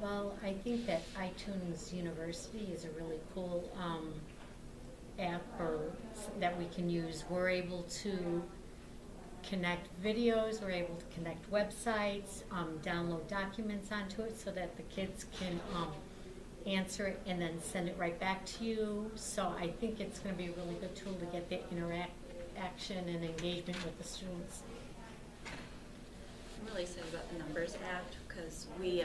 Well, I think that iTunes University is a really cool app that we can use. We're able to connect videos, we're able to connect websites, download documents onto it so that the kids can answer it and then send it right back to you. So I think it's going to be a really good tool to get the interaction and engagement with the students. I'm really excited about the Numbers app because we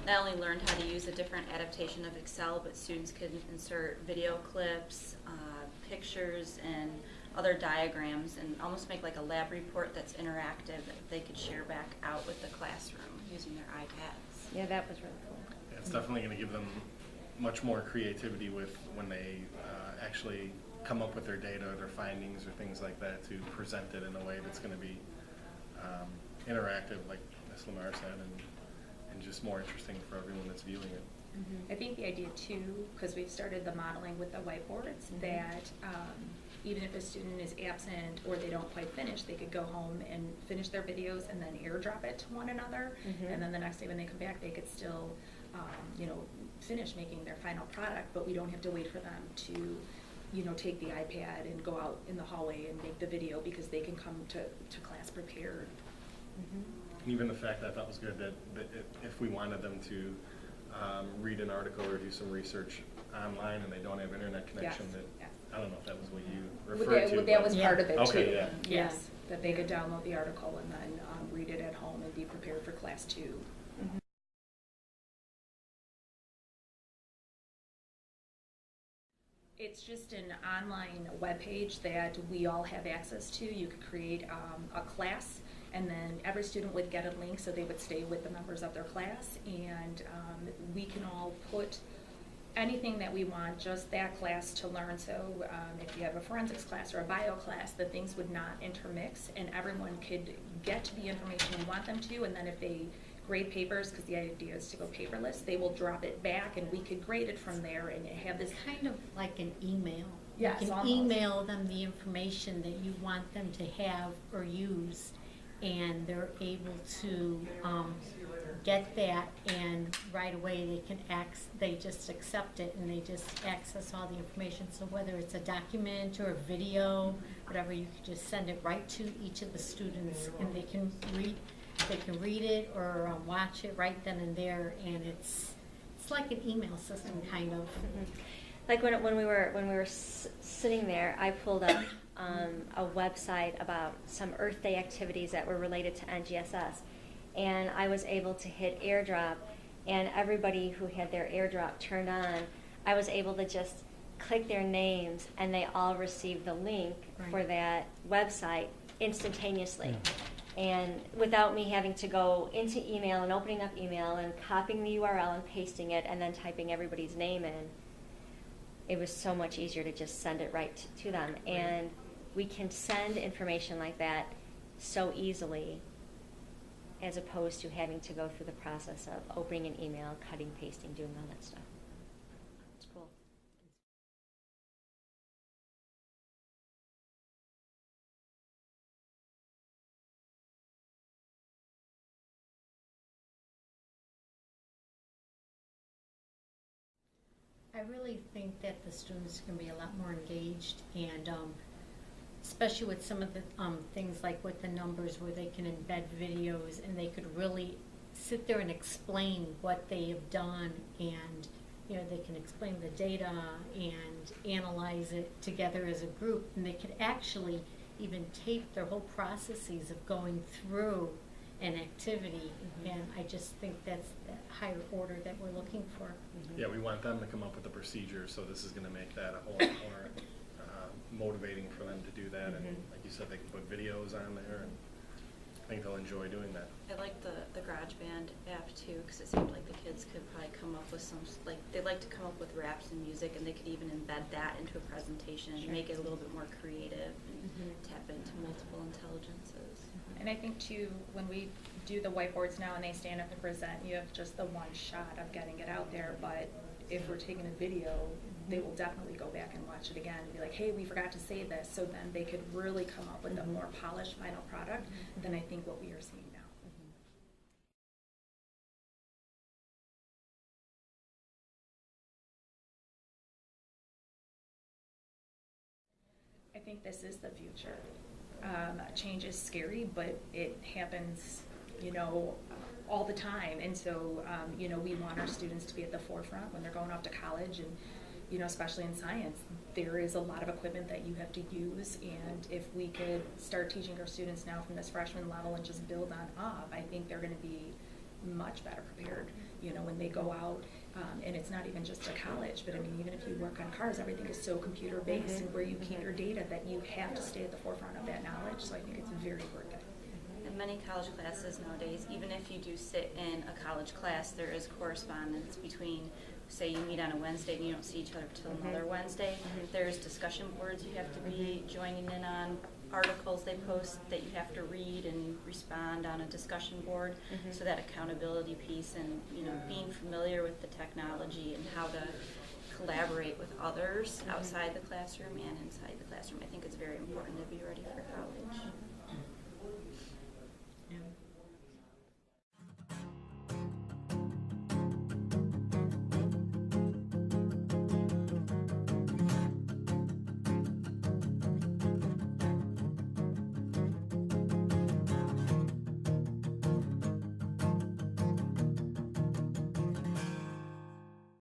not only learned how to use a different adaptation of Excel, but students could insert video clips, pictures, and other diagrams, and almost make like a lab report that's interactive that they could share back out with the classroom using their iPads. Yeah, that was really cool. Yeah, it's definitely going to give them much more creativity with when they actually come up with their data, their findings, or things like that, to present it in a way that's going to be interactive, like Ms. Lamar said, and just more interesting for everyone that's viewing it. I think the idea too, because we've started the modeling with the whiteboards, that even if a student is absent or they don't quite finish, they could go home and finish their videos and then airdrop it to one another. And then the next day when they come back, they could still, finish making their final product, but we don't have to wait for them to, take the iPad and go out in the hallway and make the video, because they can come to class prepared. And even the fact that I thought was good that if we wanted them to read an article or do some research online and they don't have internet connection, I don't know if that was what you referred to. That was part of it too. Okay, yeah. Yes, that they could download the article and then read it at home and be prepared for class 2. It's just an online webpage that we all have access to. You could create a class, and then every student would get a link, so they would stay with the members of their class, and we can all put anything that we want just that class to learn. So if you have a forensics class or a bio class, the things would not intermix, and everyone could get to the information we want them to, and then if they grade papers, because the idea is to go paperless, they will drop it back and we could grade it from there and have this Kind of like an email. Yes, you can almost. email them the information that you want them to have or use, and they're able to get that, and right away they just accept it and they just access all the information. So whether it's a document or a video, whatever, you can just send it right to each of the students, and they can read it or watch it right then and there, and it's like an email system kind of. Like when we were sitting there, I pulled up a website about some Earth Day activities that were related to NGSS, and I was able to hit airdrop, and everybody who had their airdrop turned on, I was able to just click their names, and they all received the link for that website instantaneously. And without me having to go into email and opening up email and copying the URL and pasting it and then typing everybody's name in, it was so much easier to just send it right to them. And we can send information like that so easily, as opposed to having to go through the process of opening an email, cutting, pasting, doing all that stuff. It's cool. I really think that the students can be a lot more engaged, and especially with some of the things like with the numbers, where they can embed videos and they could really sit there and explain what they have done, and they can explain the data and analyze it together as a group, and they could actually even tape their whole processes of going through an activity, and I just think that's that higher order that we're looking for. Yeah, we want them to come up with a procedure, so this is going to make that a whole lot more motivating for them to do that. And like you said, they can put videos on there, and I think they'll enjoy doing that. I like the GarageBand app too, because it seemed like the kids could probably come up with they like to come up with raps and music, and they could even embed that into a presentation and make it a little bit more creative and tap into multiple intelligences. And I think too, when we do the whiteboards now and they stand up and present, you have just the one shot of getting it out there, but if we're taking a video, they will definitely go back and watch it again and be like, hey, we forgot to say this, so then they could really come up with a more polished final product than I think what we are seeing now. think this is the future. Change is scary, but it happens, all the time. And so, we want our students to be at the forefront when they're going off to college, and, especially in science, there is a lot of equipment that you have to use. And if we could start teaching our students now from this freshman level and just build on up, I think they're going to be much better prepared, when they go out. And it's not even just a college, but I mean, even if you work on cars, everything is so computer based, and where you keep your data, that you have to stay at the forefront of that knowledge. So I think it's very worth it. In many college classes nowadays, even if you do sit in a college class, there is correspondence between, say you meet on a Wednesday and you don't see each other till another Wednesday. There's discussion boards you have to be joining in on, articles they post that you have to read and respond on a discussion board. So that accountability piece, and being familiar with the technology and how to collaborate with others outside the classroom and inside the classroom, I think it's very important to be ready for college.